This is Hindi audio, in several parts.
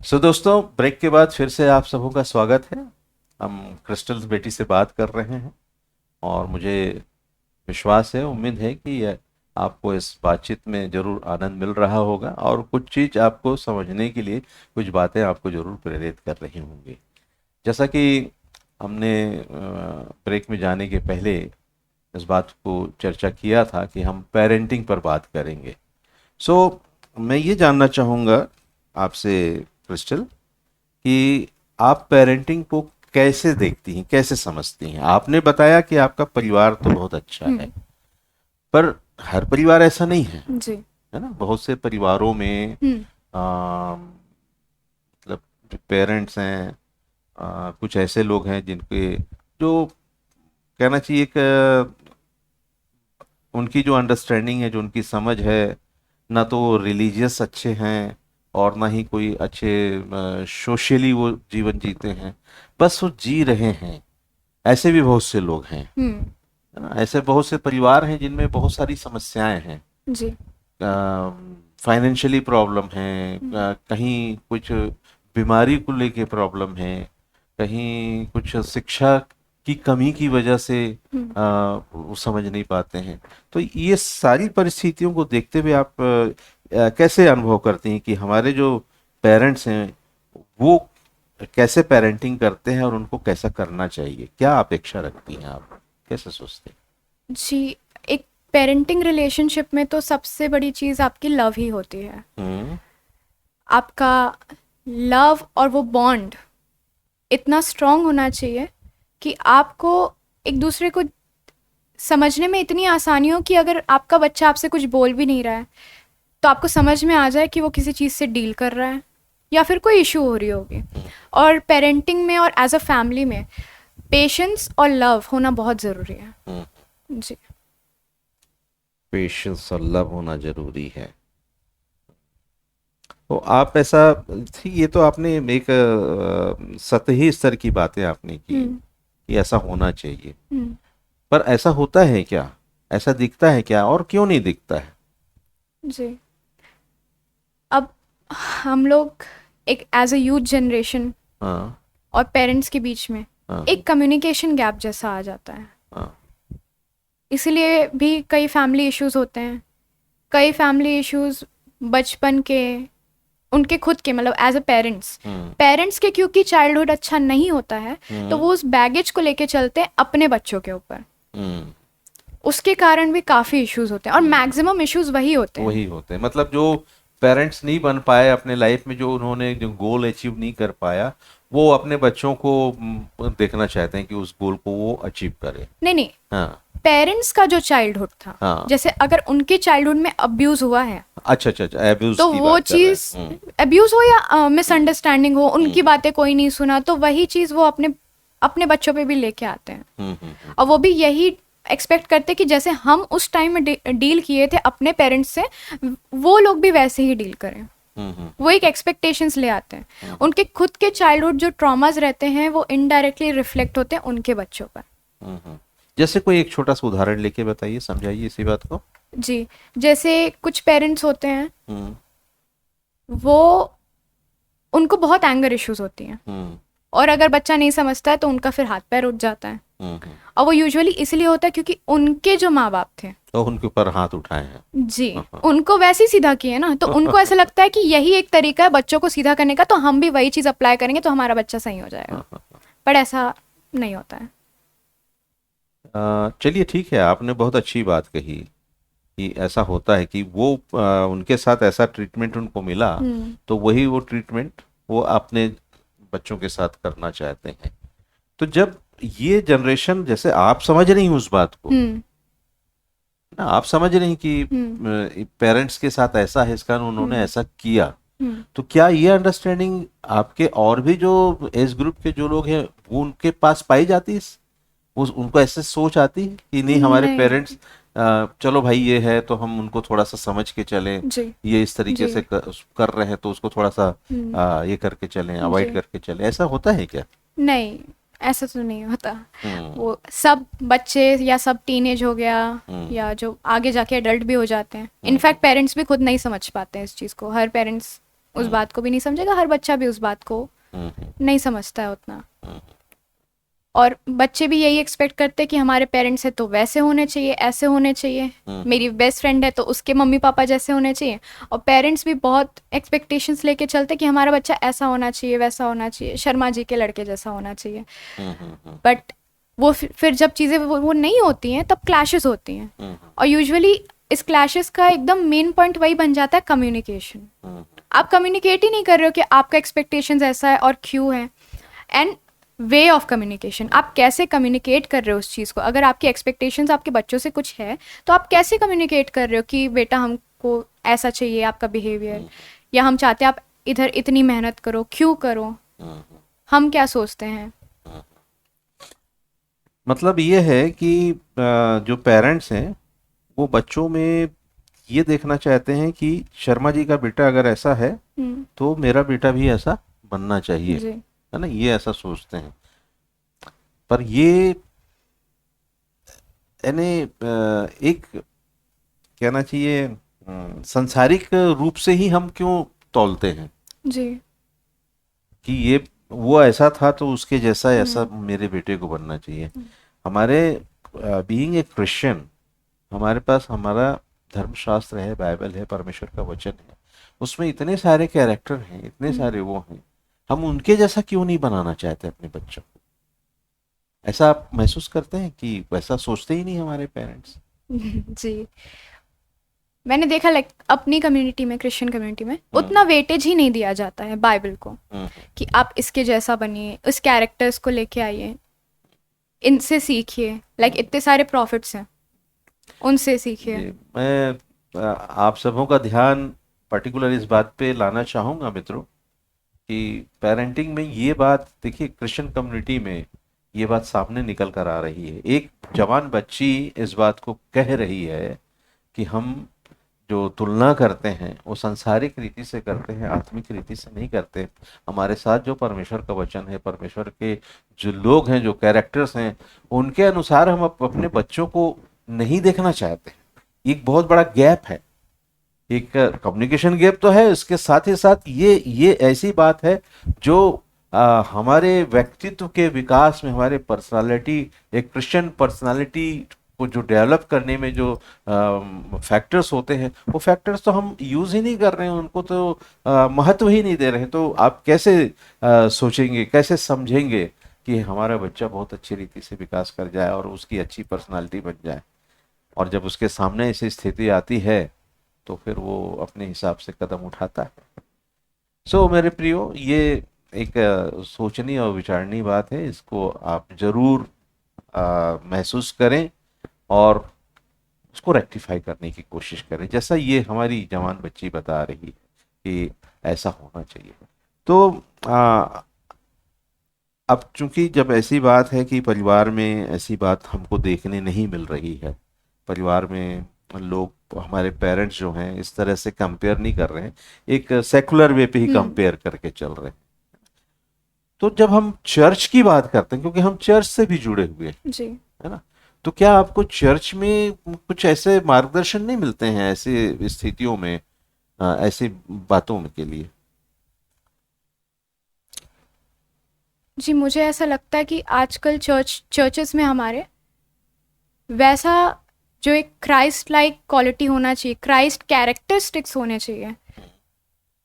दोस्तों, ब्रेक के बाद फिर से आप सबों का स्वागत है। हम क्रिस्टल्स बेटी से बात कर रहे हैं और मुझे विश्वास है, उम्मीद है कि आपको इस बातचीत में ज़रूर आनंद मिल रहा होगा और कुछ चीज़ आपको समझने के लिए कुछ बातें आपको ज़रूर प्रेरित कर रही होंगी। जैसा कि हमने ब्रेक में जाने के पहले इस बात को चर्चा किया था कि हम पेरेंटिंग पर बात करेंगे। सो मैं ये जानना चाहूँगा आपसे, क्रिस्टल, कि आप पेरेंटिंग को कैसे देखती हैं, कैसे समझती हैं। आपने बताया कि आपका परिवार तो बहुत अच्छा है, हम्म। पर हर परिवार ऐसा नहीं है, जी। है ना। बहुत से परिवारों में हम्म। मतलब पेरेंट्स हैं, कुछ ऐसे लोग हैं जिनके जो कहना चाहिए कि उनकी जो अंडरस्टैंडिंग है, जो उनकी समझ है, ना तो रिलीजियस अच्छे हैं और ना ही कोई अच्छे सोशली वो जीवन जीते हैं, बस वो जी रहे हैं। ऐसे भी बहुत से लोग हैं, हम्म। है ना। ऐसे बहुत से परिवार हैं जिनमें बहुत सारी समस्याएं हैं। जी। फाइनेंशियली प्रॉब्लम है, हम्म। कहीं कुछ बीमारी को लेके प्रॉब्लम है, कहीं कुछ शिक्षा की कमी की वजह से हम्म। वो समझ नहीं पाते हैं। तो ये सारी परिस्थितियों को देखते हुए आप कैसे अनुभव करती हैं कि हमारे जो पेरेंट्स हैं वो कैसे पेरेंटिंग करते हैं और उनको कैसा करना चाहिए। क्या अपेक्षा रखती हैं आप, कैसे सोचते जी। एक पेरेंटिंग रिलेशनशिप में तो सबसे बड़ी चीज़ आपकी लव ही होती है। हैं? आपका लव और वो बॉन्ड इतना स्ट्रांग होना चाहिए कि आपको एक दूसरे को समझने में इतनी आसानी हो कि अगर आपका बच्चा आपसे कुछ बोल भी नहीं रहा है तो आपको समझ में आ जाए कि वो किसी चीज़ से डील कर रहा है या फिर कोई इशू हो रही होगी। और पेरेंटिंग में और एज अ फैमिली में पेशेंस और लव होना बहुत ज़रूरी है। हम्म। जी। पेशेंस और लव होना जरूरी है। तो आप ऐसा, ठीक, ये तो आपने एक सतही स्तर की बातें आपने की हम्म। कि ऐसा होना चाहिए, हम्म। पर ऐसा होता है क्या? ऐसा दिखता है क्या और क्यों नहीं दिखता है? जी। अब हम लोग एक एज अ यूथ जनरेशन हाँ। और पेरेंट्स के बीच में हाँ। एक कम्युनिकेशन गैप जैसा आ जाता है। हाँ। इसीलिए भी कई फैमिली इश्यूज होते हैं। कई फैमिली इश्यूज बचपन के, उनके खुद के, मतलब as a parents, hmm. Parents के क्योंकि चाइल्डहुड अच्छा नहीं होता है तो हम्म। वो उस बैगेज को लेके चलते हैं अपने बच्चों के ऊपर। हम्म। उसके कारण भी काफ़ी इश्यूज होते हैं और हम्म। मैक्सिमम इश्यूज वही होते हैं। वही होते हैं, मतलब जो पेरेंट्स नहीं बन पाए अपने लाइफ में, जो उन्होंने जो गोल अचीव नहीं कर पाया, वो अपने बच्चों को देखना चाहते हैं कि उस गोल को वो अचीव करे। नहीं नहीं, हाँ। पेरेंट्स का जो चाइल्डहुड था, हाँ। जैसे अगर उनके चाइल्डहुड में अब्यूज हुआ है अच्छा अच्छा अच्छा, एब्यूज तो की वो बात कर रहे चीज़, हैं। अब्यूज हो या हम्म। मिसअंडरस्टैंडिंग हो, उनकी हम्म। बातें कोई नहीं सुना, तो वही चीज़ वो अपने अपने बच्चों पे भी लेके आते हैं। हम्म। और वो भी यही एक्सपेक्ट करते हैं कि जैसे हम उस टाइम में डील किए थे अपने पेरेंट्स से, वो लोग भी वैसे ही डील करें। हम्म। वो एक एक्सपेक्टेशंस ले आते हैं। हम्म। उनके खुद के चाइल्डहुड जो ट्रॉमास रहते हैं वो इनडायरेक्टली रिफ्लेक्ट होते हैं उनके बच्चों पर। जैसे कोई एक छोटा सा उदाहरण लेके बताइए, समझाइए इसी बात को। जी। जैसे कुछ पेरेंट्स होते हैं, हम्म। वो, उनको बहुत एंगर इश्यूज होती हैं हम्म। और अगर बच्चा नहीं समझता है तो उनका फिर हाथ पैर उठ जाता है। हम्म। और वो यूजुअली इसलिए होता है क्योंकि उनके जो माँ बाप थे, तो उनके ऊपर हाथ उठाए हैं। जी, हाँ, हाँ। उनको वैसे ही सीधा किए ना, तो उनको ऐसा लगता है कि यही एक तरीका है बच्चों को सीधा करने का, तो हम भी वही चीज़ अप्लाई करेंगे तो हमारा बच्चा सही हो जाएगा। हाँ, हाँ। पर ऐसा नहीं होता है। चलिए ठीक है, आपने बहुत अच्छी बात कही कि ऐसा होता है कि वो उनके साथ ऐसा ट्रीटमेंट उनको मिला, हम्म। तो वही वो ट्रीटमेंट वो अपने बच्चों के साथ करना चाहते हैं। तो जब ये जनरेशन, जैसे आप समझ रही हैं उस बात को हम्म। ना, आप समझ रही हैं कि हम्म। पेरेंट्स के साथ ऐसा है, इस कारण उन्होंने हम्म। ऐसा किया, हम्म। तो क्या ये अंडरस्टैंडिंग आपके और भी जो एज ग्रुप के जो लोग हैं वो उनके पास पाई जाती है? वो उनको ऐसे सोच आती है कि नहीं, हमारे नहीं। पेरेंट्स, चलो भाई ये है तो हम उनको थोड़ा सा समझ के चलें, जी। ये इस तरीके जी। से कर रहे हैं तो उसको थोड़ा सा हम्म। ये करके चलें, अवॉइड जी। करके चलें, ऐसा होता है क्या? नहीं, ऐसा तो नहीं होता। हम्म। वो सब बच्चे या सब टीनेज हो गया हम्म। या जो आगे जाके एडल्ट भी हो जाते हैं, हम्म। इनफैक्ट पेरेंट्स भी खुद नहीं समझ पाते हैं इस चीज़ को। हर पेरेंट्स उस बात को भी नहीं समझेगा, हर बच्चा भी उस बात को नहीं समझता है उतना। और बच्चे भी यही एक्सपेक्ट करते हैं कि हमारे पेरेंट्स है तो वैसे होने चाहिए, ऐसे होने चाहिए। मेरी बेस्ट फ्रेंड है तो उसके मम्मी पापा जैसे होने चाहिए। और पेरेंट्स भी बहुत एक्सपेक्टेशंस लेके चलते कि हमारा बच्चा ऐसा होना चाहिए, वैसा होना चाहिए, शर्मा जी के लड़के जैसा होना चाहिए। बट वो फिर जब चीज़ें वो नहीं होती हैं तब क्लैशेस होती हैं। और यूजुअली इस क्लैशेस का एकदम मेन पॉइंट वही बन जाता है, कम्युनिकेशन। आप कम्युनिकेट ही नहीं कर रहे हो कि आपका एक्सपेक्टेशंस ऐसा है और क्यों है। एंड वे ऑफ कम्युनिकेशन, आप कैसे कम्युनिकेट कर रहे हो उस चीज़ को। अगर आपकी एक्सपेक्टेशंस आपके बच्चों से कुछ है तो आप कैसे कम्युनिकेट कर रहे हो कि बेटा हमको ऐसा चाहिए आपका बिहेवियर, या हम चाहते हैं आप इधर इतनी मेहनत करो, क्यों करो, हम क्या सोचते हैं। मतलब ये है कि जो पेरेंट्स हैं वो बच्चों में ये देखना चाहते हैं कि शर्मा जी का बेटा अगर ऐसा है तो मेरा बेटा भी ऐसा बनना चाहिए, जी है ना, ये ऐसा सोचते हैं। पर ये यानी एक कहना चाहिए संसारिक रूप से ही हम क्यों तौलते हैं जी कि ये वो ऐसा था तो उसके जैसा ऐसा मेरे बेटे को बनना चाहिए। हमारे बीइंग ए क्रिश्चियन, हमारे पास हमारा धर्मशास्त्र है, बाइबल है, परमेश्वर का वचन है, उसमें इतने सारे कैरेक्टर हैं, इतने सारे वो हैं, हम उनके जैसा क्यों नहीं बनाना चाहते अपने बच्चों को? ऐसा आप महसूस करते हैं कि वैसा सोचते ही नहीं हमारे पेरेंट्स? जी मैंने देखा, लाइक अपनी कम्युनिटी में, क्रिश्चियन कम्युनिटी में उतना वेटेज ही नहीं दिया जाता है बाइबल को, कि आप इसके जैसा बनिए, उस कैरेक्टर्स को लेके आइए, इनसे सीखिए। लाइक इतने सारे प्रॉफिट्स हैं, उनसे सीखिए। मैं आप सबों का ध्यान पर्टिकुलर इस बात पे लाना चाहूँगा मित्रों कि पेरेंटिंग में ये बात देखिए, क्रिश्चियन कम्युनिटी में ये बात सामने निकल कर आ रही है। एक जवान बच्ची इस बात को कह रही है कि हम जो तुलना करते हैं वो सांसारिक रीति से करते हैं, आत्मिक रीति से नहीं करते। हमारे साथ जो परमेश्वर का वचन है, परमेश्वर के जो लोग हैं, जो कैरेक्टर्स हैं, उनके अनुसार हम अपने बच्चों को नहीं देखना चाहते। एक बहुत बड़ा गैप है, एक कम्युनिकेशन गैप तो है, इसके साथ ही साथ ये ऐसी बात है जो हमारे व्यक्तित्व के विकास में, हमारे पर्सनालिटी, एक क्रिश्चियन पर्सनालिटी को जो डेवलप करने में जो फैक्टर्स होते हैं, वो फैक्टर्स तो हम यूज ही नहीं कर रहे हैं, उनको तो महत्व ही नहीं दे रहे हैं। तो आप कैसे सोचेंगे, कैसे समझेंगे कि हमारा बच्चा बहुत अच्छी रीति से विकास कर जाए और उसकी अच्छी पर्सनालिटी बन जाए, और जब उसके सामने ऐसी स्थिति आती है तो फिर वो अपने हिसाब से कदम उठाता है। सो मेरे प्रियो, ये एक सोचनी और विचारनी बात है, इसको आप जरूर महसूस करें और उसको रेक्टिफाई करने की कोशिश करें, जैसा ये हमारी जवान बच्ची बता रही है कि ऐसा होना चाहिए। तो अब चूंकि जब ऐसी बात है कि परिवार में ऐसी बात हमको देखने नहीं मिल रही है, परिवार में लोग, हमारे पेरेंट्स जो हैं, इस तरह से कंपेयर नहीं कर रहे हैं, एक सेकुलर वे पे ही कंपेयर करके चल रहे हैं। तो जब हम चर्च की बात करते हैं, क्योंकि हम चर्च से भी जुड़े हुए हैं, जी है ना, तो क्या आपको चर्च में कुछ ऐसे मार्गदर्शन नहीं मिलते हैं ऐसी स्थितियों में, ऐसी बातों में के लिए? जी मुझे ऐसा लगता है कि आजकल चर्चेस में हमारे वैसा जो एक क्राइस्ट लाइक क्वालिटी होना चाहिए, क्राइस्ट कैरेक्टरिस्टिक्स होने चाहिए,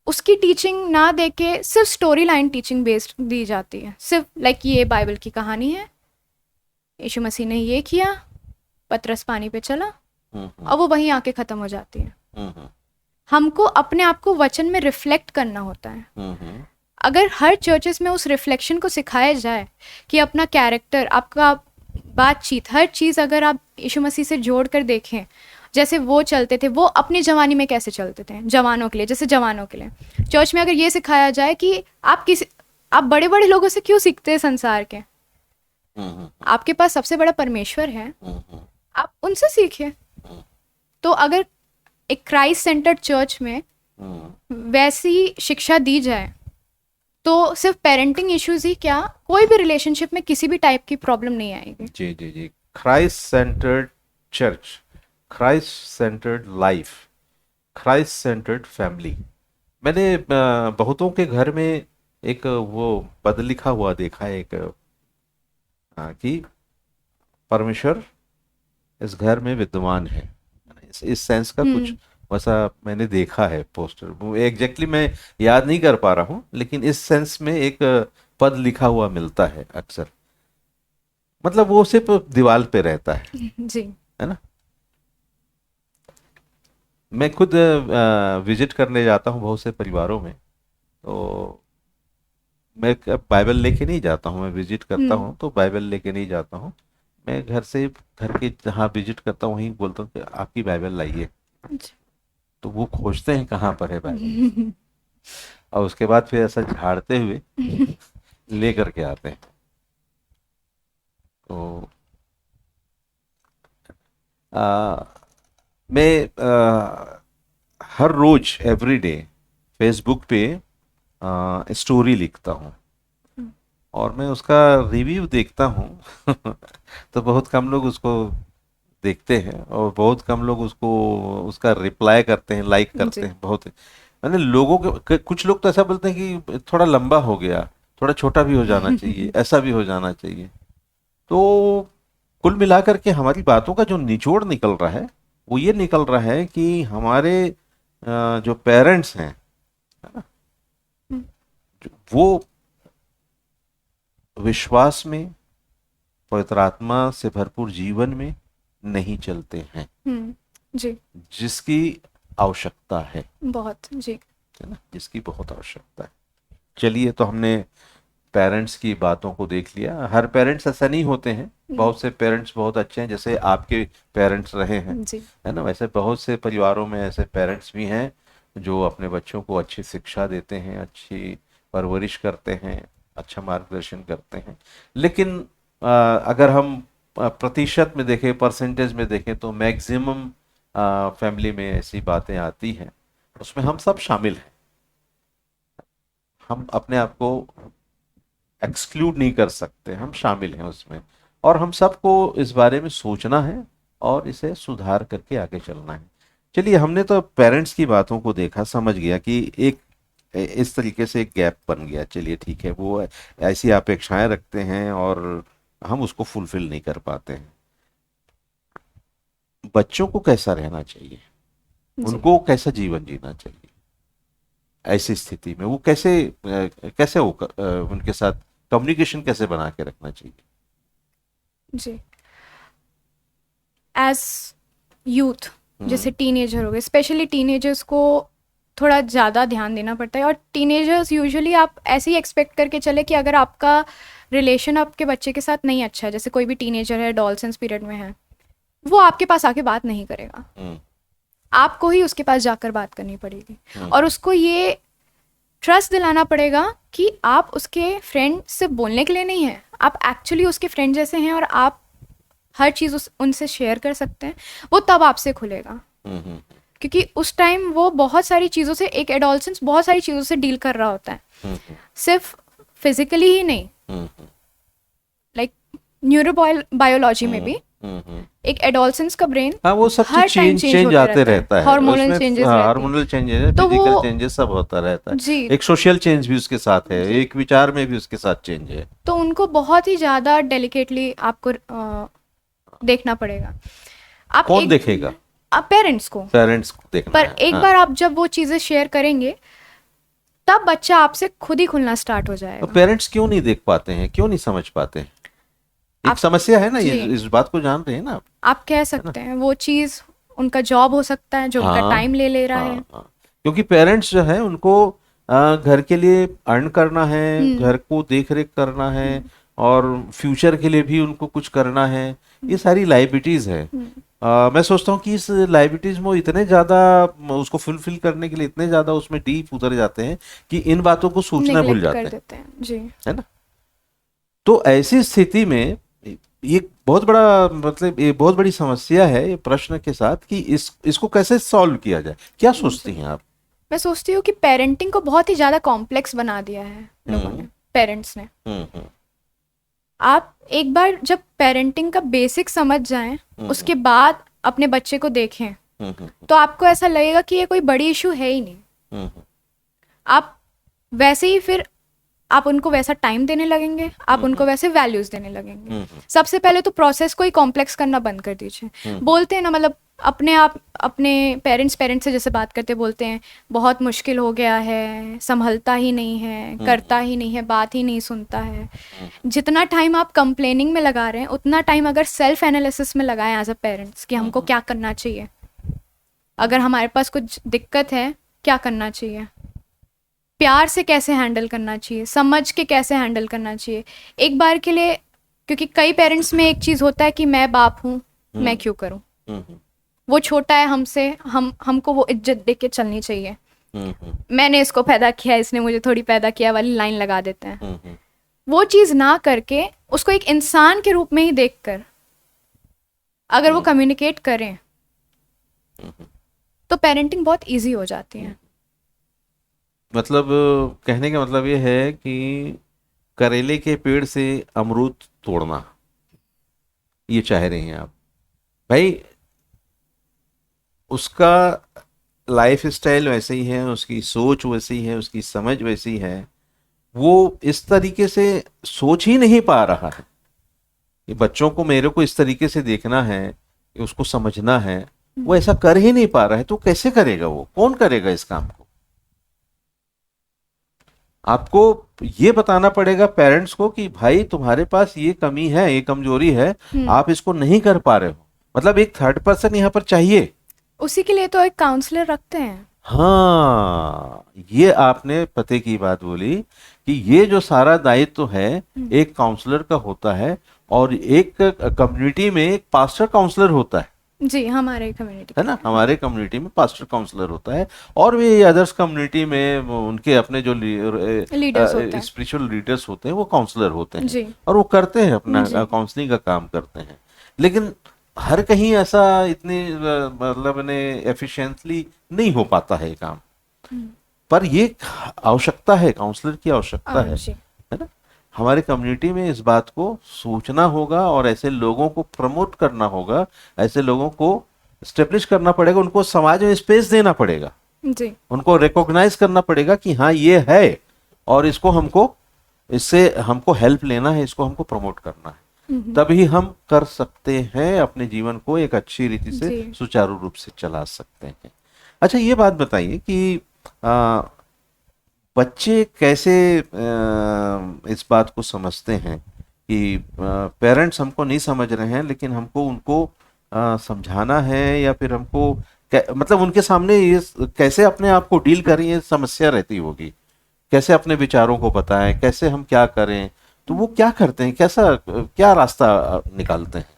उसकी टीचिंग ना दे के सिर्फ स्टोरी लाइन टीचिंग बेस्ड दी जाती है। सिर्फ लाइक ये बाइबल की कहानी है, यीशु मसीह ने ये किया, पतरस पानी पे चला, और वो वहीं आके ख़त्म हो जाती है। हमको अपने आप को वचन में रिफ्लेक्ट करना होता है। अगर हर चर्चेस में उस रिफ्लेक्शन को सिखाया जाए कि अपना कैरेक्टर, आपका बातचीत, हर चीज़ अगर आप यीशु मसीह से जोड़ कर देखें, जैसे वो चलते थे, वो अपनी जवानी में कैसे चलते थे, जवानों के लिए, जैसे जवानों के लिए चर्च में अगर ये सिखाया जाए कि आप बड़े बड़े लोगों से क्यों सीखते हैं संसार के, आपके पास सबसे बड़ा परमेश्वर है, आप उनसे सीखिए। तो अगर एक क्राइस्ट सेंटर्ड चर्च में वैसी शिक्षा दी जाए तो सिर्फ पेरेंटिंग इश्यूज ही क्या, कोई भी रिलेशनशिप में किसी भी टाइप की प्रॉब्लम नहीं आएगी। जी जी जी, Christ centred church, Christ centred life, Christ centred family, मैंने बहुतों के घर में एक वो पद लिखा हुआ देखा है, एक कि परमेश्वर इस घर में विद्यमान है। इस सेंस का कुछ हम्म। वैसा मैंने देखा है पोस्टर, वो एग्जैक्टली मैं याद नहीं कर पा रहा हूँ, लेकिन इस सेंस में एक पद लिखा हुआ मिलता है अक्सर। मतलब वो सिर्फ दीवार पे रहता जी। है ना। मैं खुद विजिट करने जाता हूँ बहुत से परिवारों में, तो मैं बाइबल लेके नहीं जाता हूँ। मैं विजिट करता हम्म। हूँ तो बाइबल लेके नहीं जाता हूँ। मैं घर से, घर के जहाँ विजिट करता हूँ वहीं बोलता हूँ कि आपकी बाइबल लाइए। अच्छा। तो तो वो खोजते हैं कहाँ पर है बाइबल, और उसके बाद फिर ऐसा झाड़ते हुए ले करके आते हैं। तो आ, मैं हर रोज एवरीडे फेसबुक पे स्टोरी लिखता हूँ, और मैं उसका रिव्यू देखता हूँ तो बहुत कम लोग उसको देखते हैं, और बहुत कम लोग उसको उसका रिप्लाई करते हैं, लाइक करते जी। हैं। बहुत मैंने लोगों के कुछ लोग तो ऐसा बोलते हैं कि थोड़ा लंबा हो गया, थोड़ा छोटा भी हो जाना चाहिए, ऐसा भी हो जाना चाहिए। तो कुल मिलाकर के हमारी बातों का जो निचोड़ निकल रहा है वो ये निकल रहा है कि हमारे जो पेरेंट्स हैं, है ना, वो विश्वास में, पवित्र आत्मा से भरपूर जीवन में नहीं चलते हैं, जी। जिसकी आवश्यकता बहुत। जी। है ना, जिसकी बहुत आवश्यकता है। चलिए, तो हमने पेरेंट्स की बातों को देख लिया। हर पेरेंट्स ऐसा नहीं होते हैं, बहुत से पेरेंट्स बहुत अच्छे हैं, जैसे आपके पेरेंट्स रहे हैं, जी। है ना। वैसे बहुत से परिवारों में ऐसे पेरेंट्स भी हैं जो अपने बच्चों को अच्छी शिक्षा देते हैं, अच्छी परवरिश करते हैं, अच्छा मार्गदर्शन करते हैं। लेकिन अगर हम प्रतिशत में देखें, परसेंटेज में देखें, तो मैक्सिमम फैमिली में ऐसी बातें आती हैं, उसमें हम सब शामिल हैं। हम अपने आप को एक्सक्लूड नहीं कर सकते, हम शामिल हैं उसमें। और हम सबको इस बारे में सोचना है और इसे सुधार करके आगे चलना है। चलिए, हमने तो पेरेंट्स की बातों को देखा, समझ गया कि एक इस तरीके से एक गैप बन गया। चलिए ठीक है, वो ऐसी अपेक्षाएं रखते हैं और हम उसको फुलफिल नहीं कर पाते हैं। बच्चों को कैसा रहना चाहिए, जी। उनको कैसा जीवन जीना चाहिए ऐसी स्थिति में, वो कैसे कैसे वो उनके साथ कम्युनिकेशन कैसे बना के रखना चाहिए। जी। एज यूथ, जैसे हम्म। टीनेजर हो गए, स्पेशली टीनेजर्स को थोड़ा ज़्यादा ध्यान देना पड़ता है। और टीनेजर्स यूजुअली आप ऐसे ही एक्सपेक्ट करके चले कि अगर आपका रिलेशन आपके बच्चे के साथ नहीं अच्छा है, जैसे कोई भी टीनेजर है, एडोलसेंस पीरियड में है, वो आपके पास आके बात नहीं करेगा, हम्म। आपको ही उसके पास जाकर बात करनी पड़ेगी। और हम्म। उसको ये ट्रस्ट दिलाना पड़ेगा कि आप उसके फ्रेंड से बोलने के लिए नहीं हैं, आप एक्चुअली उसके फ्रेंड जैसे हैं और आप हर चीज़ उनसे शेयर कर सकते हैं। वो तब आपसे खुलेगा, हम्म। क्योंकि उस टाइम वो बहुत सारी चीज़ों से, एक एडोलसेंस बहुत सारी चीज़ों से डील कर रहा होता है, हम्म। सिर्फ फिजिकली ही नहीं, हम्म। लाइक न्यूरोबायोलॉजी में हम्म। भी हम्म। एक एडोलसेंस का ब्रेन हाँ, वो सब चीज हर टाइम चेंज चेंज चेंज होते आते रहता है, रहता है हार्मोनल उसमें। चेंजेस रहती हैं। हार्मोनल चेंजेस, तो वो, फिजिकल चेंजेस सब होता रहता है। जी, एक सोशल चेंज भी उसके साथ है, जी, एक विचार में भी उसके साथ चेंज है। तो उनको बहुत ही ज़्यादा डेलिकेटली आपको देखना पड़ेगा। आप कौन एक, देखेगा? पेरेंट्स को। पेरेंट्स को देखना पर है, एक हाँ। बार आप जब वो चीज़ें शेयर करेंगे, तब बच्चा आपसे खुद ही खुलना स्टार्ट हो तो जाएगा। पेरेंट्स क्यों नहीं देख पाते हैं, क्यों नहीं समझ पाते हैं? एक आप, समस्या है ना ये, जी, इस बात को जान रहे हैं ना आप? आप कह है ना। सकते हैं वो चीज़ उनका जॉब हो सकता है जो उनका हाँ। टाइम ले ले रहा हाँ। है। हाँ। क्योंकि पेरेंट्स जो है उनको घर के लिए अर्न करना है, हम्म। घर को देख रेख करना है, और फ्यूचर के लिए भी उनको कुछ करना है। ये सारी लाइबिलिटीज है। मैं सोचता हूँ कि इस लाइबिलिटीज में वो इतने ज़्यादा उसको फुलफिल करने के लिए इतने ज़्यादा उसमें डीप उतर जाते हैं कि इन बातों को सोचना भूल निगलेक्ट कर जाते हैं, देते हैं। जी। है ना। तो ऐसी स्थिति में ये बहुत बड़ा, मतलब ये बहुत बड़ी समस्या है ये प्रश्न के साथ, कि इसको कैसे सॉल्व किया जाए। क्या सोचती जी, हैं आप? मैं सोचती हूँ कि पेरेंटिंग को बहुत ही ज़्यादा कॉम्प्लेक्स बना दिया है लोगों हम्म। ने, पेरेंट्स ने। हम्म। आप एक बार जब पेरेंटिंग का बेसिक समझ जाएं, हम्म। उसके बाद अपने बच्चे को देखें, हम्म। तो आपको ऐसा लगेगा कि ये कोई बड़ी इशू है ही नहीं। हम्म। आप वैसे ही फिर आप उनको वैसा टाइम देने लगेंगे, आप उनको वैसे वैल्यूज देने लगेंगे। सबसे पहले तो प्रोसेस को ही कॉम्प्लेक्स करना बंद कर दीजिए। बोलते हैं ना, मतलब अपने आप अपने पेरेंट्स से जैसे बात करते बोलते हैं बहुत मुश्किल हो गया है, संभलता ही नहीं है, करता ही नहीं है, बात ही नहीं सुनता है। जितना टाइम आप कंप्लेनिंग में लगा रहे हैं उतना टाइम अगर सेल्फ एनालिसिस में लगाएं एज अ पेरेंट्स कि हमको क्या करना चाहिए, अगर हमारे पास कुछ दिक्कत है क्या करना चाहिए, प्यार से कैसे हैंडल करना चाहिए, समझ के कैसे हैंडल करना चाहिए एक बार के लिए। क्योंकि कई पेरेंट्स में एक चीज़ होता है कि मैं बाप हूँ, मैं क्यों करूँ, वो छोटा है हमसे, हमको वो इज्जत दे के चलनी चाहिए, मैंने इसको पैदा किया, इसने मुझे थोड़ी पैदा किया वाली लाइन लगा देते हैं। वो चीज़ ना करके उसको एक इंसान के रूप में ही देखकर अगर वो कम्युनिकेट करें तो पेरेंटिंग बहुत इजी हो जाती है। मतलब कहने का मतलब ये है कि करेले के पेड़ से अमरूद तोड़ना, ये चाह रही हैं आप भाई। उसका लाइफ स्टाइल वैसे ही है, उसकी सोच वैसी है, उसकी समझ वैसी है, वो इस तरीके से सोच ही नहीं पा रहा है। ये बच्चों को मेरे को इस तरीके से देखना है, उसको समझना है, वो ऐसा कर ही नहीं पा रहा है। तो कैसे करेगा, वो कौन करेगा इस काम को? आपको ये बताना पड़ेगा पेरेंट्स को कि भाई तुम्हारे पास ये कमी है, ये कमजोरी है, आप इसको नहीं कर पा रहे हो। मतलब एक थर्ड पर्सन यहाँ पर चाहिए। उसी के लिए तो एक काउंसलर रखते हैं। हाँ, ये आपने पते की बात बोली कि ये जो सारा दायित्व तो है एक काउंसलर का होता है, और एक कम्युनिटी में एक पास्टर काउंसलर होता है। जी, हमारे कम्युनिटी है ना, हमारे कम्युनिटी में पास्टर काउंसलर होता है, और भी अदर्स कम्युनिटी में उनके अपने जो लीडर्स होते हैं, स्पिरिचुअल लीडर्स होते हैं, वो काउंसलर होते हैं जी, और वो करते हैं अपना काउंसलिंग का काम करते हैं। लेकिन हर कहीं ऐसा इतनी मतलब ने एफिशिएंटली नहीं हो पाता है ये काम। पर ये आवश्यकता है, काउंसलर की आवश्यकता है ना। हमारे कम्युनिटी में इस बात को सोचना होगा और ऐसे लोगों को प्रमोट करना होगा, ऐसे लोगों को स्टेब्लिश करना पड़ेगा, उनको समाज में स्पेस देना पड़ेगा जी, उनको रिकॉग्नाइज करना पड़ेगा कि हाँ ये है, और इसको हमको, इससे हमको हेल्प लेना है, इसको हमको प्रमोट करना है। तभी हम कर सकते हैं अपने जीवन को एक अच्छी रीति से सुचारू रूप से चला सकते हैं। अच्छा, ये बात बताइए कि बच्चे कैसे इस बात को समझते हैं कि पेरेंट्स हमको नहीं समझ रहे हैं, लेकिन हमको उनको समझाना है, या फिर हमको मतलब उनके सामने ये कैसे अपने आप को डील करें, ये समस्या रहती होगी। कैसे अपने विचारों को बताएं, कैसे हम क्या करें, तो वो क्या करते हैं, कैसा क्या रास्ता निकालते हैं?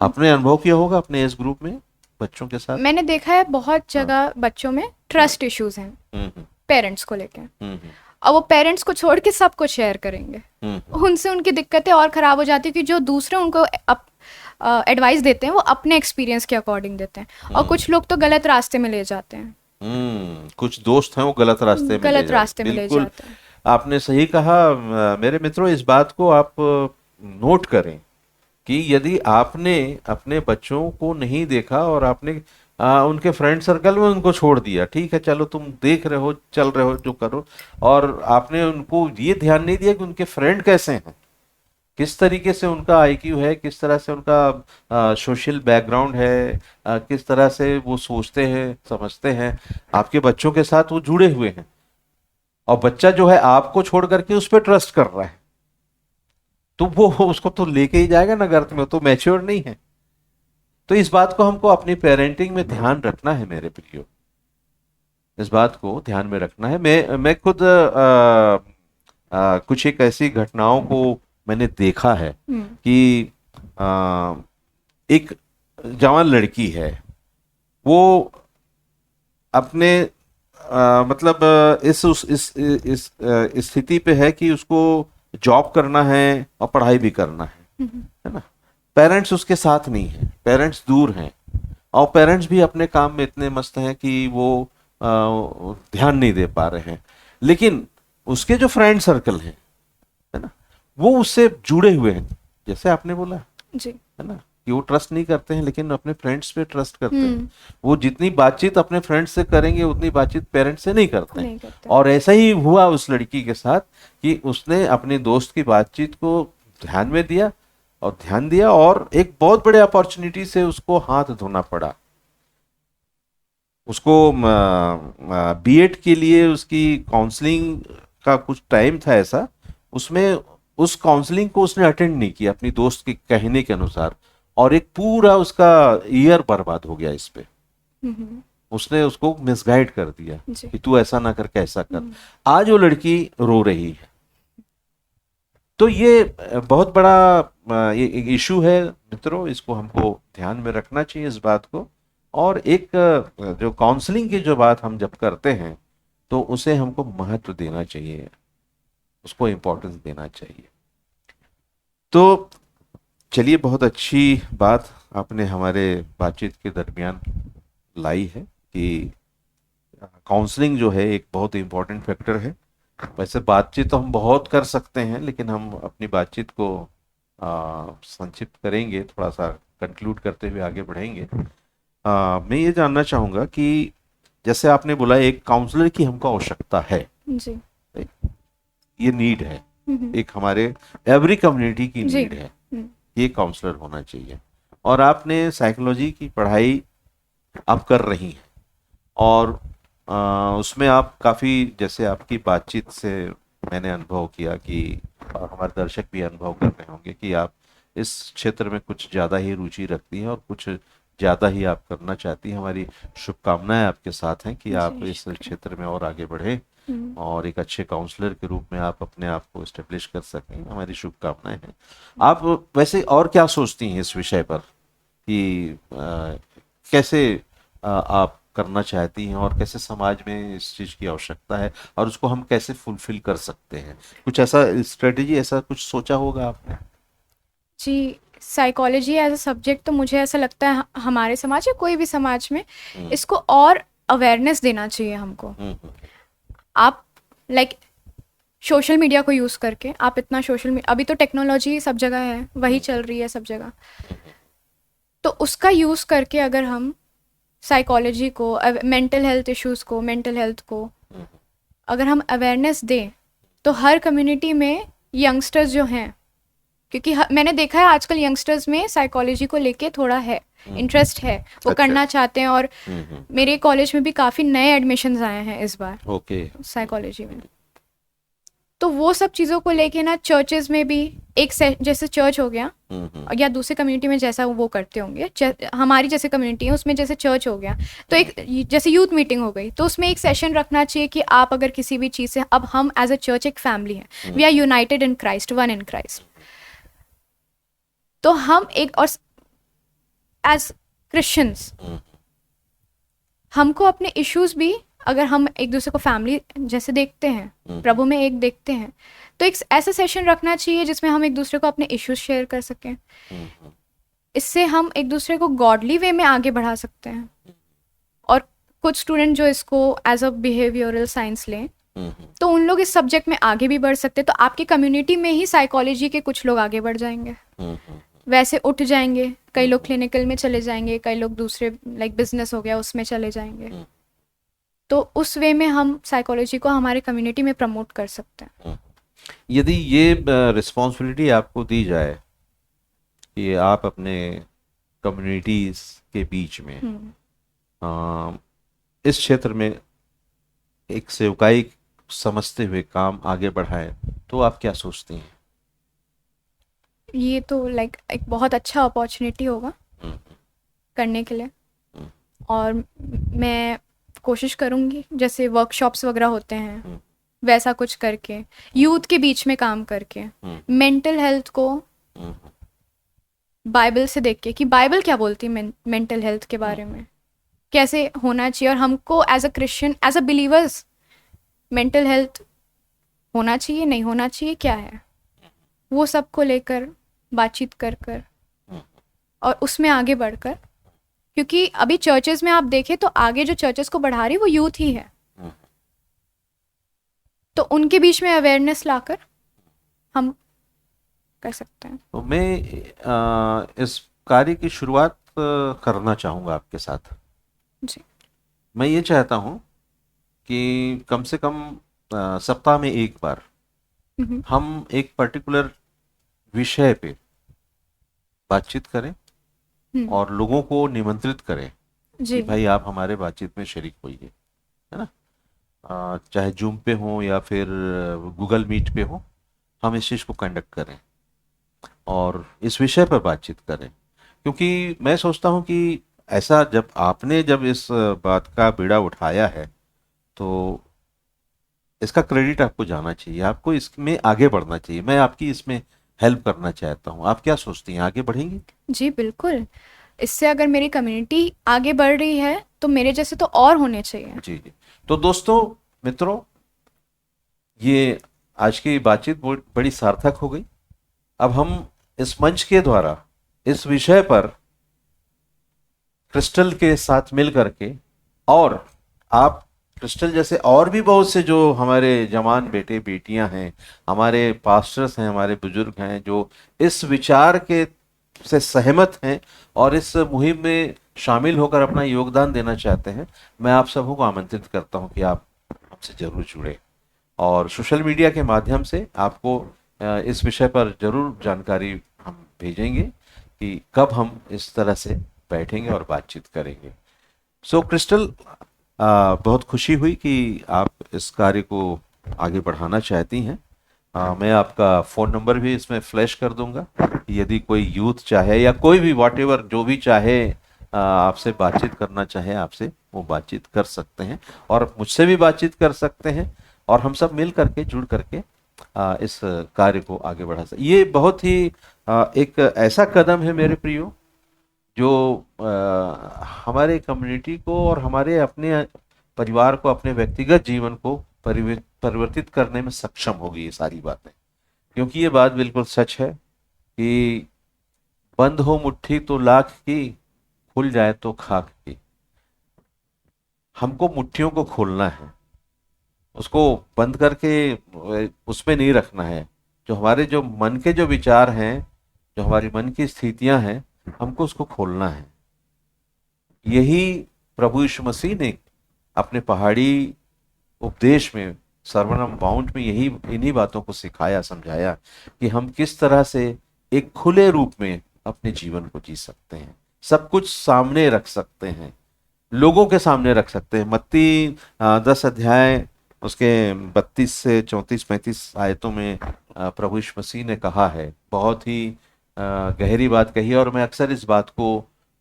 आपने अनुभव किया होगा अपने इस ग्रुप में बच्चों के साथ। मैंने देखा है बहुत जगह बच्चों में ट्रस्ट इश्यूज हैं पेरेंट्स को लेकर, और वो पेरेंट्स को छोड़ के सबको शेयर करेंगे। उनसे उनकी दिक्कतें और ख़राब हो जाती है कि जो दूसरे उनको एडवाइस देते हैं वो अपने एक्सपीरियंस के अकॉर्डिंग देते हैं, और कुछ लोग तो गलत रास्ते में ले जाते हैं। कुछ दोस्त हैं वो गलत रास्ते में ले जाते हैं। आपने सही कहा मेरे मित्रों। इस बात को आप नोट करें कि यदि आपने अपने बच्चों को नहीं देखा और आपने उनके फ्रेंड सर्कल में उनको छोड़ दिया, ठीक है चलो तुम देख रहे हो, चल रहे हो, जो करो, और आपने उनको ये ध्यान नहीं दिया कि उनके फ्रेंड कैसे हैं, किस तरीके से उनका आईक्यू है, किस तरह से उनका सोशल बैकग्राउंड है, किस तरह से वो सोचते हैं, समझते हैं, आपके बच्चों के साथ वो जुड़े हुए हैं, और बच्चा जो है आपको छोड़ करके उस पर ट्रस्ट कर रहा है, तो वो उसको तो लेके ही जाएगा ना गर्त में, तो मैच्योर नहीं है। तो इस बात को हमको अपनी पेरेंटिंग में ध्यान रखना है मेरे प्रियो, इस बात को ध्यान में रखना है। मैं खुद कुछ एक ऐसी घटनाओं को मैंने देखा है कि एक जवान लड़की है, वो अपने मतलब इस स्थिति पे है कि उसको जॉब करना है और पढ़ाई भी करना है ना। पेरेंट्स उसके साथ नहीं है, पेरेंट्स दूर हैं, और पेरेंट्स भी अपने काम में इतने मस्त हैं कि वो ध्यान नहीं दे पा रहे हैं। लेकिन उसके जो फ्रेंड सर्कल हैं, है ना, वो उससे जुड़े हुए हैं, जैसे आपने बोला जी, है ना, कि वो ट्रस्ट नहीं करते हैं लेकिन अपने फ्रेंड्स पे ट्रस्ट करते हैं। हम्म। वो जितनी बातचीत अपने फ्रेंड्स से करेंगे उतनी बातचीत पेरेंट्स से नहीं करते हैं। नहीं करते। और ऐसा ही हुआ उस लड़की के साथ कि उसने अपने दोस्त की बातचीत को ध्यान में दिया और ध्यान दिया, और एक बहुत बड़े अपॉर्चुनिटी से उसको हाथ धोना पड़ा। उसको बीएड के लिए उसकी काउंसलिंग का कुछ टाइम था ऐसा, उसमें उस काउंसलिंग को उसने अटेंड नहीं किया अपनी दोस्त के कहने के अनुसार, और एक पूरा उसका ईयर बर्बाद हो गया इस पे। हम्म। उसने उसको मिसगाइड कर दिया जी। कि तू ऐसा ना कर, कैसा कर। आज वो लड़की रो रही है। तो ये बहुत बड़ा ये एक इशू है मित्रों, इसको हमको ध्यान में रखना चाहिए इस बात को। और एक जो काउंसलिंग की जो बात हम जब करते हैं तो उसे हमको महत्व देना चाहिए, उसको इम्पोर्टेंस देना चाहिए। तो चलिए, बहुत अच्छी बात आपने हमारे बातचीत के दरमियान लाई है कि काउंसलिंग जो है एक बहुत इम्पोर्टेंट फैक्टर है। वैसे बातचीत तो हम बहुत कर सकते हैं, लेकिन हम अपनी बातचीत को संक्षिप्त करेंगे, थोड़ा सा कंक्लूड करते हुए आगे बढ़ेंगे। मैं ये जानना चाहूँगा कि जैसे आपने बोला एक काउंसलर की हमको आवश्यकता है, जी। ये नीड है, हम्म। एक हमारे एवरी कम्युनिटी की जी। नीड है, ये काउंसलर होना चाहिए। और आपने साइकोलॉजी की पढ़ाई आप कर रही हैं, और उसमें आप काफ़ी, जैसे आपकी बातचीत से मैंने अनुभव किया कि, और हमारे दर्शक भी अनुभव कर रहे होंगे कि आप इस क्षेत्र में कुछ ज़्यादा ही रुचि रखती हैं और कुछ ज़्यादा ही आप करना चाहती हैं। हमारी शुभकामनाएं आपके साथ हैं कि आप जी, इस शुक्रिया। क्षेत्र में और आगे बढ़ें और एक अच्छे काउंसलर के रूप में आप अपने आप को एस्टेब्लिश कर सकें। हमारी शुभकामनाएं हैं। आप वैसे और क्या सोचती हैं इस विषय पर कि कैसे आप करना चाहती हैं और कैसे समाज में इस चीज़ की आवश्यकता है और उसको हम कैसे फुलफिल कर सकते हैं? कुछ ऐसा स्ट्रेटेजी, ऐसा कुछ सोचा होगा आपने? जी, साइकोलॉजी एज अ सब्जेक्ट तो मुझे ऐसा लगता है हमारे समाज या कोई भी समाज में हम्म। इसको और अवेयरनेस देना चाहिए हमको। हम्म। आप लाइक सोशल मीडिया को यूज़ करके आप इतना सोशल मीडिया, अभी तो टेक्नोलॉजी सब जगह है, वही चल रही है सब जगह। तो उसका यूज़ करके अगर हम साइकोलॉजी को, मेंटल हेल्थ इश्यूज़ को, मेंटल हेल्थ को अगर हम अवेयरनेस दें तो हर कम्युनिटी में यंगस्टर्स जो हैं, क्योंकि मैंने देखा है आजकल यंगस्टर्स में साइकोलॉजी को लेके थोड़ा है, इंटरेस्ट है, वो अच्छा। करना चाहते हैं। और हम्म। मेरे कॉलेज में भी काफ़ी नए एडमिशन्स आए हैं इस बार ओके। साइकोलॉजी में। तो वो सब चीज़ों को लेके ना चर्चेज में भी एक जैसे चर्च हो गया या दूसरे कम्युनिटी में जैसा वो करते होंगे, हमारी जैसे कम्युनिटी है उसमें जैसे चर्च हो गया, तो एक जैसे यूथ मीटिंग हो गई, तो उसमें एक सेशन रखना चाहिए कि आप अगर किसी भी चीज़ से, अब हम एज अ चर्च एक फैमिली है, we are united in Christ, one in Christ. तो हम एक, और एज क्रिश्चियंस हमको अपने इश्यूज भी, अगर हम एक दूसरे को फैमिली जैसे देखते हैं, प्रभु में एक देखते हैं, तो एक ऐसा सेशन रखना चाहिए जिसमें हम एक दूसरे को अपने इश्यूज शेयर कर सकें। इससे हम एक दूसरे को गॉडली वे में आगे बढ़ा सकते हैं। और कुछ स्टूडेंट जो इसको एज अ बिहेवियरल साइंस लें तो उन लोग इस सब्जेक्ट में आगे भी बढ़ सकते हैं। तो आपकी कम्युनिटी में ही साइकोलॉजी के कुछ लोग आगे बढ़ जाएंगे, वैसे उठ जाएंगे। कई लोग क्लिनिकल में चले जाएंगे, कई लोग दूसरे लाइक बिजनेस हो गया उसमें चले जाएंगे। तो उस वे में हम साइकोलॉजी को हमारे कम्युनिटी में प्रमोट कर सकते हैं। यदि ये रिस्पॉन्सिबिलिटी आपको दी जाए कि आप अपने कम्युनिटीज के बीच में इस क्षेत्र में एक सेवकाई समझते हुए काम आगे बढ़ाएं, तो आप क्या सोचती हैं? ये तो लाइक एक बहुत अच्छा अपॉर्चुनिटी होगा करने के लिए। और मैं कोशिश करूँगी जैसे वर्कशॉप्स वगैरह होते हैं वैसा कुछ करके, यूथ के बीच में काम करके, मेंटल हेल्थ को बाइबल से देख के कि बाइबल क्या बोलती है मेंटल हेल्थ के बारे में, कैसे होना चाहिए, और हमको as a Christian, as a believers mental health होना चाहिए नहीं होना चाहिए क्या है, वो सब को लेकर बातचीत कर कर और उसमें आगे बढ़कर। क्योंकि अभी चर्चेज में आप देखें तो आगे जो चर्चेज को बढ़ा रही वो यूथ ही है, तो उनके बीच में अवेयरनेस लाकर हम कर सकते हैं। तो मैं इस कार्य की शुरुआत करना चाहूँगा आपके साथ। जी। मैं ये चाहता हूँ कि कम से कम सप्ताह में एक बार हम्म। हम एक पर्टिकुलर विषय पे बातचीत करें हम्म। और लोगों को निमंत्रित करें कि जी। भाई आप हमारे बातचीत में शरीक होइए, है ना। चाहे जूम पे हो या फिर गूगल मीट पे हो, हम इस चीज़ को कंडक्ट करें और इस विषय पर बातचीत करें। क्योंकि मैं सोचता हूँ कि ऐसा जब इस बात का बीड़ा उठाया है, तो इसका क्रेडिट आपको जाना चाहिए, आपको इसमें आगे बढ़ना चाहिए। मैं आपकी इसमें हेल्प करना चाहता हूँ। आप क्या सोचती हैं, आगे बढ़ेंगी? जी बिल्कुल। इससे अगर मेरी कम्युनिटी आगे बढ़ रही है तो मेरे जैसे तो और होने चाहिए। जी जी। तो दोस्तों, मित्रों, ये आज की बातचीत बड़ी सार्थक हो गई। अब हम इस मंच के द्वारा इस विषय पर क्रिस्टल के साथ मिल करके, और आप क्रिस्टल जैसे और भी बहुत से जो हमारे जवान बेटे बेटियां हैं, हमारे पास्टर्स हैं, हमारे बुजुर्ग हैं, जो इस विचार के से सहमत हैं और इस मुहिम में शामिल होकर अपना योगदान देना चाहते हैं, मैं आप सबों को आमंत्रित करता हूं कि आप हमसे जरूर जुड़े और सोशल मीडिया के माध्यम से आपको इस विषय पर जरूर जानकारी हम भेजेंगे कि कब हम इस तरह से बैठेंगे और बातचीत करेंगे। सो क्रिस्टल, बहुत खुशी हुई कि आप इस कार्य को आगे बढ़ाना चाहती हैं। मैं आपका फ़ोन नंबर भी इसमें फ्लैश कर दूंगा। यदि कोई यूथ चाहे या कोई भी वॉटेवर जो भी चाहे आपसे बातचीत करना चाहे आपसे, वो बातचीत कर सकते हैं और मुझसे भी बातचीत कर सकते हैं और हम सब मिल करके जुड़ करके इस कार्य को आगे बढ़ा सकते। ये बहुत ही एक ऐसा कदम है मेरे प्रियो, जो हमारे कम्युनिटी को और हमारे अपने परिवार को, अपने व्यक्तिगत जीवन को परिवर्तित करने में सक्षम होगी ये सारी बातें। क्योंकि ये बात बिल्कुल सच है कि बंद हो मुट्ठी तो लाख की, खुल जाए तो खाक की। हमको मुट्ठियों को खोलना है, उसको बंद करके उसमें नहीं रखना है। जो मन के जो विचार हैं, जो हमारी मन की स्थितियां हैं, हमको उसको खोलना है। यही प्रभु यीशु मसीह ने अपने पहाड़ी उपदेश में, सर्वनम बाउंड में, यही इन्हीं बातों को सिखाया, समझाया कि हम किस तरह से एक खुले रूप में अपने जीवन को जी सकते हैं, सब कुछ सामने रख सकते हैं, लोगों के सामने रख सकते हैं। मत्ती 10 अध्याय उसके 32 से 34 35 आयतों में प्रभु यीशु मसीह ने कहा है, बहुत ही गहरी बात कही है और मैं अक्सर इस बात को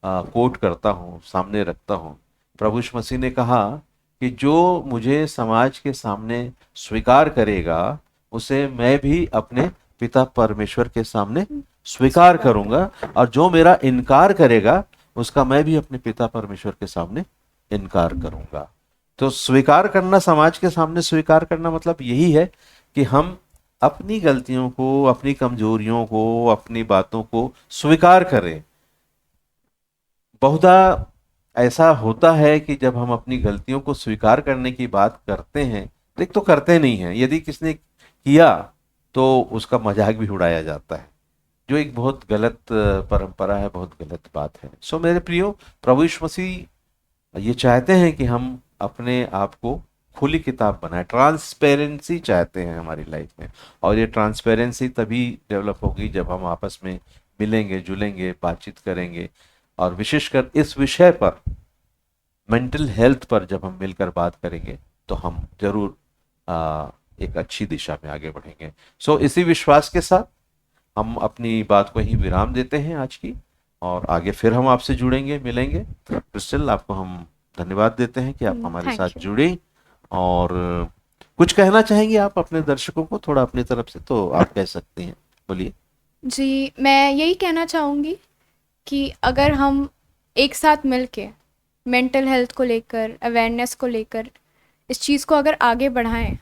कोट करता हूँ, सामने रखता हूँ। प्रभु यीशु मसीह ने कहा कि जो मुझे समाज के सामने स्वीकार करेगा, उसे मैं भी अपने पिता परमेश्वर के सामने स्वीकार स्वीकार करूंगा, और जो मेरा इनकार करेगा, उसका मैं भी अपने पिता परमेश्वर के सामने इनकार करूंगा। तो स्वीकार करना, समाज के सामने स्वीकार करना, मतलब यही है कि हम अपनी गलतियों को, अपनी कमजोरियों को, अपनी बातों को स्वीकार करें। बहुधा ऐसा होता है कि जब हम अपनी गलतियों को स्वीकार करने की बात करते हैं, देख तो करते नहीं हैं, यदि किसने किया तो उसका मजाक भी उड़ाया जाता है, जो एक बहुत गलत परंपरा है, बहुत गलत बात है। सो मेरे प्रियो, प्रभु यीशु मसीह ये चाहते हैं कि हम अपने आप को खुली किताब बनाए, ट्रांसपेरेंसी चाहते हैं हमारी लाइफ में। और ये ट्रांसपेरेंसी तभी डेवलप होगी जब हम आपस में मिलेंगे, जुलेंगे, बातचीत करेंगे, और विशेषकर इस विषय पर, मेंटल हेल्थ पर जब हम मिलकर बात करेंगे, तो हम जरूर एक अच्छी दिशा में आगे बढ़ेंगे। सो इसी विश्वास के साथ हम अपनी बात को ही विराम देते हैं आज की, और आगे फिर हम आपसे जुड़ेंगे, मिलेंगे। क्रिस्टल, आपको हम धन्यवाद देते हैं कि आप हमारे साथ थैंक यू। जुड़ी। और कुछ कहना चाहेंगे आप अपने दर्शकों को, थोड़ा अपनी तरफ से तो आप कह सकती हैं, बोलिए। जी, मैं यही कहना चाहूँगी कि अगर हम एक साथ मिलके मेंटल हेल्थ को लेकर, अवेयरनेस को लेकर इस चीज़ को अगर आगे बढ़ाएं,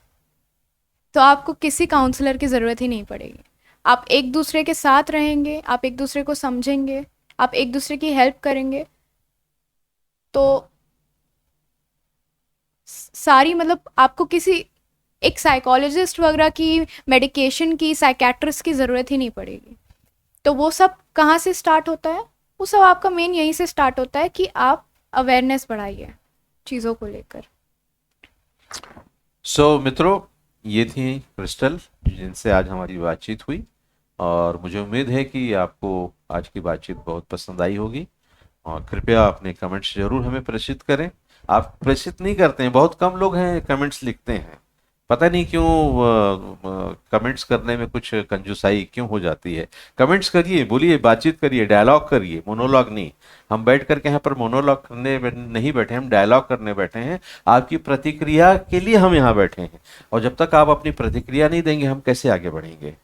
तो आपको किसी काउंसलर की ज़रूरत ही नहीं पड़ेगी। आप एक दूसरे के साथ रहेंगे, आप एक दूसरे को समझेंगे, आप एक दूसरे की हेल्प करेंगे, तो सारी मतलब आपको किसी एक साइकोलॉजिस्ट वगैरह की, मेडिकेशन की, साइकेट्रिस्ट की ज़रूरत ही नहीं पड़ेगी। तो वो सब कहाँ से स्टार्ट होता है? वो सब आपका मेन यहीं से स्टार्ट होता है कि आप अवेयरनेस बढ़ाइए चीज़ों को लेकर। मित्रों, ये थी क्रिस्टल जिनसे आज हमारी बातचीत हुई, और मुझे उम्मीद है कि आपको आज की बातचीत बहुत पसंद आई होगी। और कृपया अपने कमेंट्स जरूर हमें प्रेषित करें। आप प्रेषित नहीं करते हैं, बहुत कम लोग हैं कमेंट्स लिखते हैं, पता नहीं क्यों। कमेंट्स करने में कुछ कंजूसाई क्यों हो जाती है। कमेंट्स करिए, बोलिए, बातचीत करिए, डायलॉग करिए, मोनोलॉग नहीं। हम बैठ करके यहाँ पर मोनोलॉग करने नहीं बैठे, हम डायलॉग करने बैठे हैं। आपकी प्रतिक्रिया के लिए हम यहाँ बैठे हैं, और जब तक आप अपनी प्रतिक्रिया नहीं देंगे हम कैसे आगे बढ़ेंगे।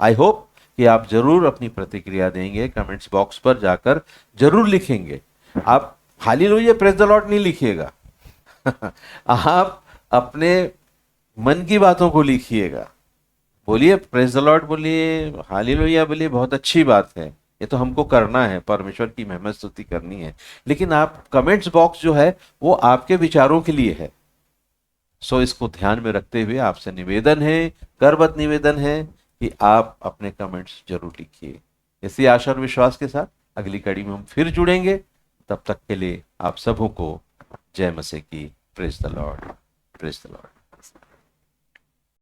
आई होप कि आप जरूर अपनी प्रतिक्रिया देंगे, कमेंट्स बॉक्स पर जाकर जरूर लिखेंगे। आप हालेलुया प्रेज द लॉर्ड नहीं लिखिएगा आप अपने मन की बातों को लिखिएगा। बोलिए प्रेज द लॉर्ड, बोलिए हालेलुया, बोलिए बहुत अच्छी बात है, ये तो हमको करना है, परमेश्वर की महिमा स्तुति करनी है। लेकिन आप कमेंट्स बॉक्स जो है वो आपके विचारों के लिए है। इसको ध्यान में रखते हुए आपसे निवेदन है, करबद्ध निवेदन है कि आप अपने कमेंट्स जरूर लिखिए। इसी आशा और विश्वास के साथ अगली कड़ी में हम फिर जुड़ेंगे। तब तक के लिए आप सबों को जय मसीह की। Praise the Lord, praise the Lord.